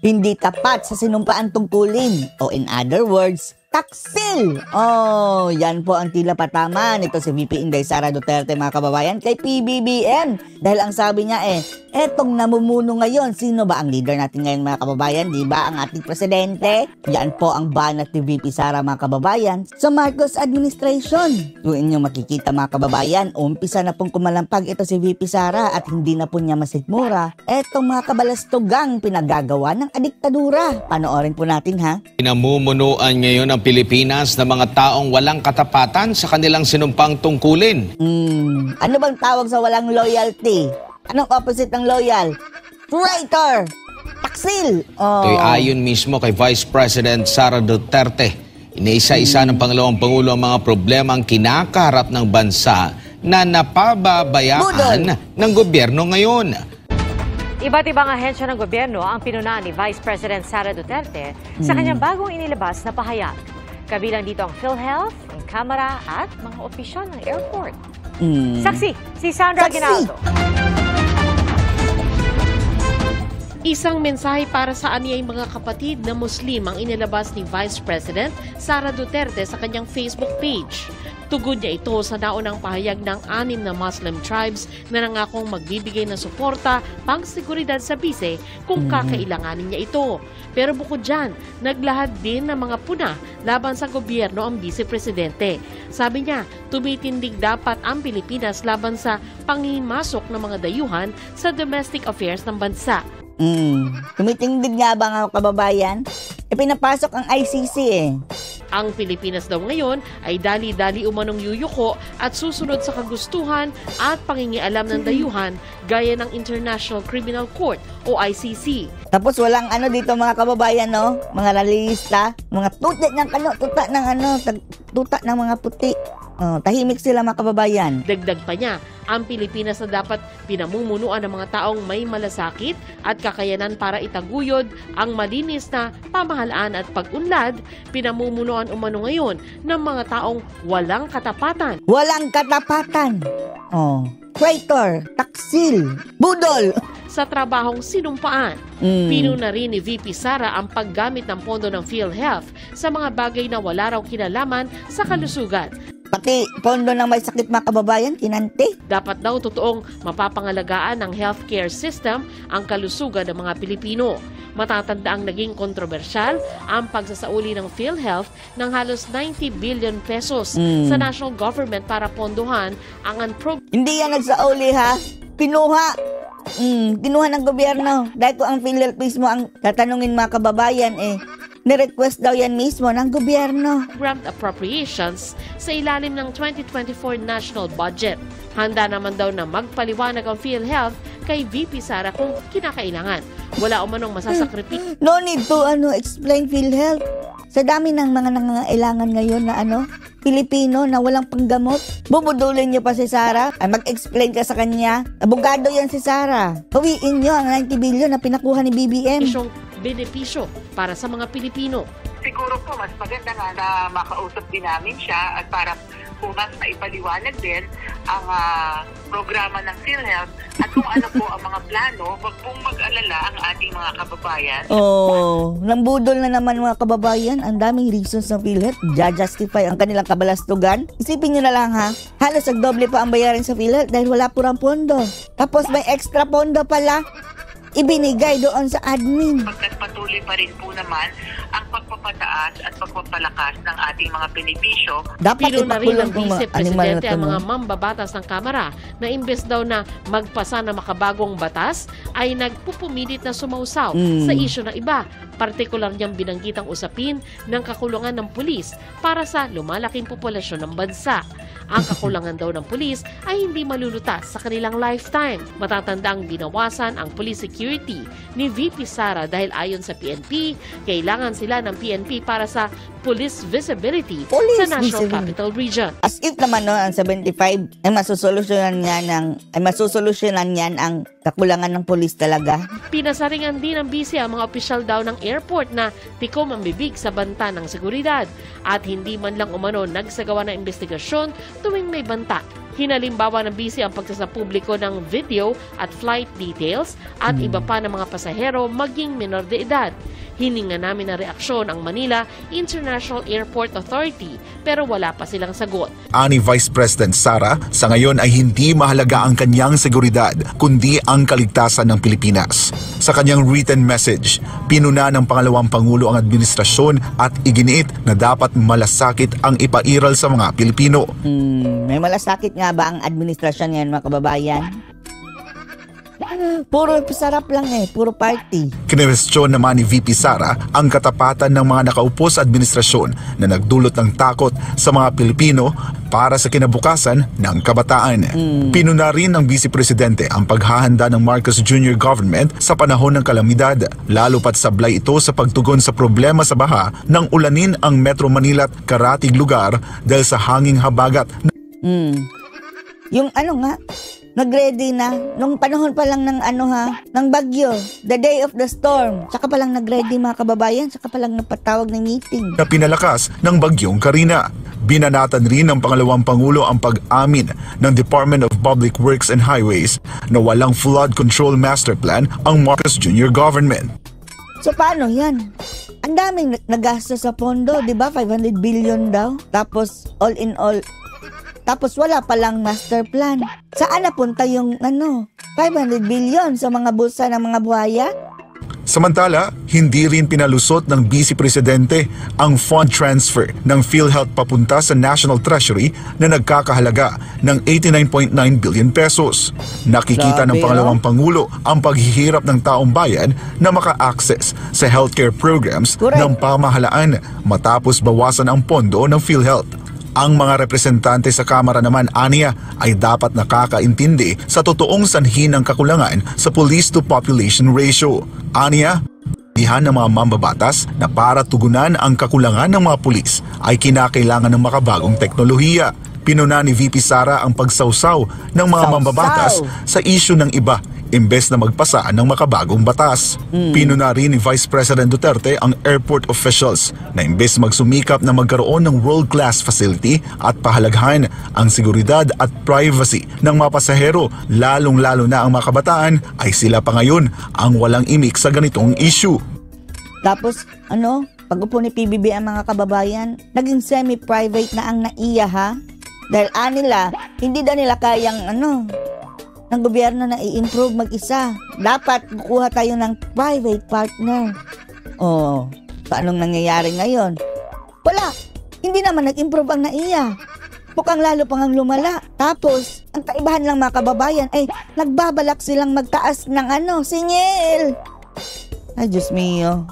hindi tapat sa sinumpaang tungkulin o in other words, taksil! Oh, yan po ang tila patama nito si VP Inday Sara Duterte mga kababayan kay PBBM. Dahil ang sabi niya etong namumuno ngayon, sino ba ang leader natin ngayon mga kababayan? Di ba ang ating presidente? Yan po ang banat ni VP Sara mga kababayan sa Marcos administration. Kung inyong makikita mga kababayan, umpisa na pong kumalampag ito si VP Sara at hindi na po niya masigmura etong mga kabalastugang pinagagawa ng adiktadura. Panoorin po natin ha. Pinamumunuan ngayon ang Pilipinas ng mga taong walang katapatan sa kanilang sinumpang tungkulin. Ano bang tawag sa walang loyalty? Anong opposite ng loyal? Traitor! Taksil! Ito'y ayon mismo kay Vice President Sara Duterte. Iniisa-isa ng Pangalawang Pangulo ang mga problemang kinakaharap ng bansa na napababayaan ng gobyerno ngayon. Iba't ibang ahensya ng gobyerno ang pinunaan ni Vice President Sara Duterte sa kanyang bagong inilabas na pahayag. Kabilang dito ang PhilHealth, ang Kamara at mga opisyal ng airport. Saksi, si Sandra Ginaldo. Isang mensahe para sa aniyay mga kapatid na Muslim ang inilabas ni Vice President Sara Duterte sa kanyang Facebook page. Tugon niya ito sa naunang pahayag ng 6 na Muslim tribes na nangakong magbibigay ng suporta pang-seguridad sa bise kung kakailanganin niya ito. Pero bukod dyan, naglahad din ng mga puna laban sa gobyerno ang vice-presidente. Sabi niya, tumitindig dapat ang Pilipinas laban sa panghimasok ng mga dayuhan sa domestic affairs ng bansa. Tumitindig nga ba mga kababayan? Pinapasok ang ICC Ang Pilipinas daw ngayon ay dali-dali umanong yuyuko at susunod sa kagustuhan at pangingialam ng dayuhan gaya ng International Criminal Court o ICC. Tapos walang dito mga kababayan, no? Mga nalilista, mga tuta ng mga puti. Tahimik sila mga kababayan. Dagdag pa niya, ang Pilipinas na dapat pinamumunuan ng mga taong may malasakit at kakayanan para itaguyod ang malinis na pamahalaan at pag-unlad, pinamumunuan umano ngayon ng mga taong walang katapatan. Walang katapatan! Traitor, taksil, budol! Sa trabahong sinumpaan, pinuna rin ni VP Sara ang paggamit ng pondo ng PhilHealth sa mga bagay na wala raw kinalaman sa kalusugan. Pati pondo ng may sakit mga kababayan, kinanti. Dapat daw totoong mapapangalagaan ng healthcare system ang kalusugan ng mga Pilipino. Matatanda ang naging kontrobersyal ang pagsasauli ng PhilHealth ng halos 90 billion pesos sa national government para pondohan ang Hindi yan nagsauli ha, kinuha ng gobyerno. Dahil ko ang PhilHealth mismo ang tatanungin mga kababayan nirequest daw yan mismo ng gobyerno. Programmed appropriations sa ilalim ng 2024 national budget. Handa naman daw na magpaliwanag ang PhilHealth kay VP Sara kung kinakailangan. Wala umanong masasakripi. No need to explain PhilHealth. Sa dami ng mga nangangailangan ngayon na Pilipino na walang panggamot, bubudulin niyo pa si Sara? Mag-explain ka sa kanya. Abogado yan si Sara. Hawiin niyo ang 90 billion na pinakuha ni BBM. Benepisyo para sa mga Pilipino. Siguro po mas maganda nga na makausap din namin siya at para po mas maipaliwanag din ang programa ng PhilHealth at kung ano po ang mga plano, wag pong mag-alala ang ating mga kababayan. Nambudol na naman mga kababayan, ang daming reasons ng PhilHealth, justify ang kanilang kabalastugan. Isipin nyo na lang ha, halos nagdoble pa ang bayarin sa PhilHealth dahil wala purang pondo. Tapos may extra pondo pala ibinigay doon sa admin. Pagpatuloy pa rin po naman ang pagpapataas at pagpapalakas ng ating mga benepisyo. Pino na rin ng Vice-Presidente ang mga mambabatas ng Kamara na imbes daw na magpasa ng makabagong batas ay nagpupumilit na sumausaw sa isyu ng iba. Partikular niyang binanggitang usapin ng kakulangan ng pulis para sa lumalaking populasyon ng bansa. Ang kakulangan daw ng pulis ay hindi malulutas sa kanilang lifetime. Matatanda ang binawasan ang police security ni VP Sara dahil ayon sa PNP, kailangan sila ng PNP para sa police visibility sa National Capital Region. As if naman ang 75 ay masusolusyonan niyan ang kakulangan ng pulis talaga. Pinasaringan din ng BC ang mga opisyal daw ng airport na tikom ang bibig sa banta ng seguridad at hindi man lang umano nagsagawa ng investigasyon tuwing may banta Hinalimbawa ng busy ang pagsasapubliko ng video at flight details at iba pa ng mga pasahero maging minor de edad. Hininga namin na reaksyon ang Manila International Airport Authority pero wala pa silang sagot. Ani Vice President Sara, sa ngayon ay hindi mahalaga ang kanyang seguridad kundi ang kaligtasan ng Pilipinas. Sa kanyang written message, pinuna ng pangalawang Pangulo ang administrasyon at iginiit na dapat malasakit ang ipairal sa mga Pilipino. May malasakit nga ba ang administrasyon ngayon, mga kababayan? Puro sarap lang puro party. Kinwestiyon naman ni VP Sara ang katapatan ng mga nakaupo sa administrasyon na nagdulot ng takot sa mga Pilipino para sa kinabukasan ng kabataan. Pinuna rin ng Vice Presidente ang paghahanda ng Marcos Jr. government sa panahon ng kalamidad, lalo pat sablay ito sa pagtugon sa problema sa baha nang ulanin ang Metro Manila at karatig lugar dahil sa hanging habagat. Yung nag-ready na nung panahon pa lang ng ng bagyo, the day of the storm. Saka pa lang nag-ready, mga kababayan, saka pa lang napatawag ng meeting. Na pinalakas ng bagyong Karina. Binanatan rin ng pangalawang Pangulo ang pag-amin ng Department of Public Works and Highways na walang flood control master plan ang Marcos Jr. government. So paano yan? Ang daming nagastos sa pondo, di ba? 500 billion daw. Tapos all in all, tapos wala palang master plan. Saan napunta yung 500 billion sa mga bulsa ng mga buhaya? Samantala, hindi rin pinalusot ng Vice Presidente ang fund transfer ng PhilHealth papunta sa National Treasury na nagkakahalaga ng 89.9 billion pesos. Nakikita ng pangalawang Pangulo ang paghihirap ng taong bayan na maka-access sa healthcare programs ng pamahalaan matapos bawasan ang pondo ng PhilHealth. Ang mga representante sa Kamara naman, aniya, ay dapat nakakaintindi sa totoong sanhi ng kakulangan sa police-to-population ratio. Aniya, dihan ng mga mambabatas na para tugunan ang kakulangan ng mga pulis ay kinakailangan ng makabagong teknolohiya. Pinuna ni VP Sara ang pagsawsaw ng mga mambabatas sa isyu ng iba imbes na magpasa ng makabagong batas. Pinuna rin ni Vice President Duterte ang airport officials na imbes magsumikap na magkaroon ng world-class facility at pahalagahan ang seguridad at privacy ng mga pasahero, lalong-lalo na ang mga kabataan, ay sila pa ngayon ang walang imik sa ganitong issue. Tapos, pag-upo ni PBB ang mga kababayan, naging semi-private na ang NAIA, Dahil hindi daw nila kayang ng gobyerno na i-improve mag-isa. Dapat kukuha tayo ng private partner. Paanong nangyayari ngayon? Wala. Hindi naman nag-improve ang NAIA. Mukhang lalo pang ang lumala. Tapos, ang kaibahan lang mga kababayan ay nagbabalak silang magtaas ng singil. Ay, Diyos mio.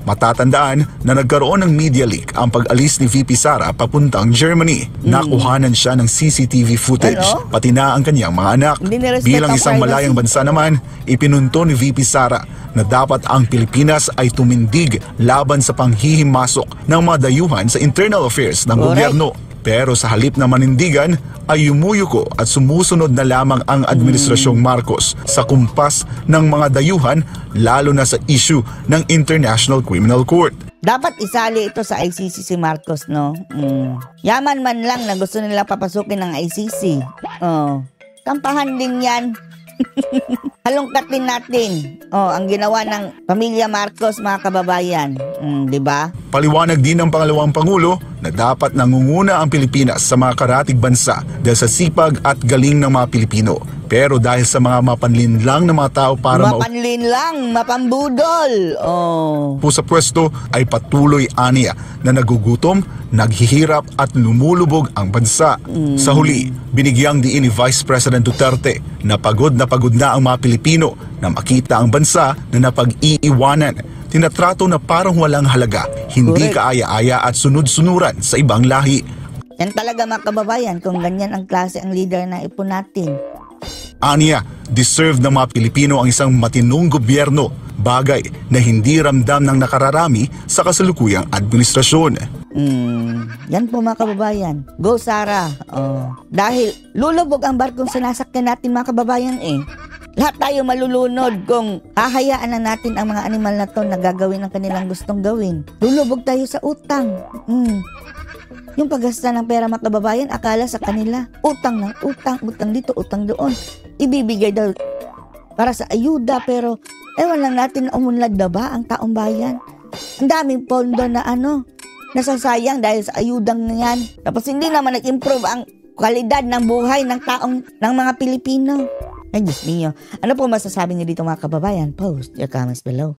Matatandaan na nagkaroon ng media leak ang pag-alis ni VP Sara papuntang Germany. Nakuhanan siya ng CCTV footage, pati na ang kanyang mga anak. Bilang isang malayang bansa naman, ipinunto ni VP Sara na dapat ang Pilipinas ay tumindig laban sa panghihimasok ng mga dayuhan sa internal affairs ng gobyerno. Pero sa halip na manindigan, ay yumuyuko at sumusunod na lamang ang Administrasyong Marcos sa kumpas ng mga dayuhan, lalo na sa issue ng International Criminal Court. Dapat isali ito sa ICC si Marcos, no? Yaman man lang na gusto nila papasukin ng ICC. Kampahan din yan. Halongkatin natin ang ginawa ng pamilya Marcos, mga kababayan. Diba? Paliwanag din ng pangalawang Pangulo na dapat nangunguna ang Pilipinas sa mga karatig bansa dahil sa sipag at galing ng mga Pilipino. Pero dahil sa mga mapanlinlang na mga tao para mapambudol. Sa pwesto ay patuloy aniya na nagugutom, naghihirap at lumulubog ang bansa. Sa huli, binigyang diin ni Vice President Duterte na pagod na ang mga Pilipino na makita ang bansa na napag-iiwanan. Tinatrato na parang walang halaga, hindi kaaya-aya at sunod-sunuran sa ibang lahi. Yan talaga mga kababayan kung ganyan ang klase ang leader na ipon natin. Aniya, deserve ng mga Pilipino ang isang matinong gobyerno, bagay na hindi ramdam ng nakararami sa kasalukuyang administrasyon. Yan po mga kababayan. Go Sara. Dahil lulubog ang barkong sinasakyan natin mga kababayan Lahat tayo malulunod kung hahayaan na natin ang mga animal na to na gagawin ang kanilang gustong gawin. Lulubog tayo sa utang. Yung paggasta ng pera mga kababayan, akala sa kanila, utang ng utang, utang dito, utang doon. Ibibigay daw para sa ayuda, pero ewan lang natin na umunlad na ba ang taong bayan. Ang daming pondo na nasasayang dahil sa ayudang yan. Tapos hindi naman nag-improve ang kwalidad ng buhay ng ng mga Pilipino. Ay, Diyos mio. Ano po masasabi niyo dito mga kababayan? Post your comments below.